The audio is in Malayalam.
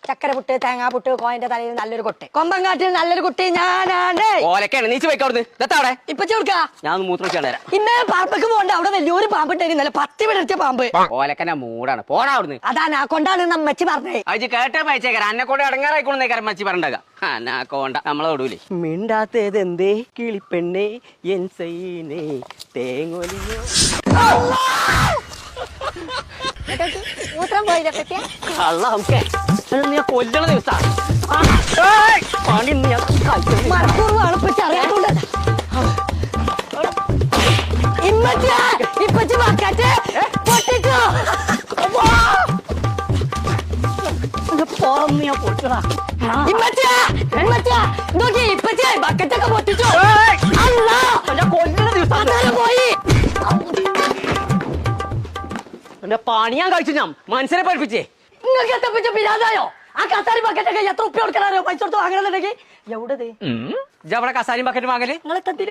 ചക്കര പുട്ട് തേങ്ങാ പുട്ട് കോയന്റെ തലയിൽ നല്ലൊരു കൊട്ട് കൊമ്പങ്കാട്ടിൽ നല്ലൊരു കുട്ടി ഞാനാണ്. ഓലക്കാണ് നീച്ച് പോയിക്കവിടുന്ന് ഇതെത്താവിടെ ഇപ്പൊ ചോദിക്കാ ഞാൻ മൂത്ര വെച്ചാൽ തരാം. ഇന്നേ പാമ്പക്ക് പോകണ്ട അവിടെ വലിയൊരു പാമ്പ് ഉണ്ടായിരുന്നല്ലേ 10 വിടർത്തിയ പാമ്പ്. ഓലക്കന്റെ മൂടാണ് പോടാ അവിടുന്ന്. അതാ കൊണ്ടാണ് നമ്മച്ചി പറഞ്ഞേ. അത് കേട്ടേ പയച്ചേക്കാരം അന്നെ കൊണ്ട് ഇടങ്ങാറായിക്കോളന്നേക്കാരം മച്ചി പറഞ്ഞാ കോണ്ട നമ്മളെ വിടൂലേ. മിണ്ടാത്തത് എന്തേ കിളിപ്പെണ്ണേ എൻ സൈനേ തേങ്ങൊലിയോ മൂത്രം പോയില്ലേ പറ്റിയ അല്ല നമുക്ക് നീ കൊല്ലണ ദിവസാ പണി മറക്കൂർവാണ് ഇപ്പച്ചി അറിയാത്തോണ്ട്. ഇപ്പച്ചി ബക്കറ്റ് പൊട്ടിച്ചോ നോക്കി ഇപ്പച്ചി ബക്കറ്റൊക്കെ പൊട്ടിച്ചോ. കൊല്ലണ ദിവസം പോയി എന്റെ പണി ഞാൻ കഴിച്ചു. ഞാൻ മനസ്സിനെ പഠിപ്പിച്ചേ നിങ്ങൾക്ക് എത്തപ്പിച്ച പിരാതായോ? ആ കസാരി ബക്കറ്റൊക്കെ എത്ര ഉപ്പ കൊടുക്കാനോ പൈസ കൊടുത്ത് വാങ്ങണമെന്നുണ്ടെങ്കിൽ എവിടെ അവിടെ കസാരിയും ബക്കറ്റ് വാങ്ങല് നിങ്ങളെ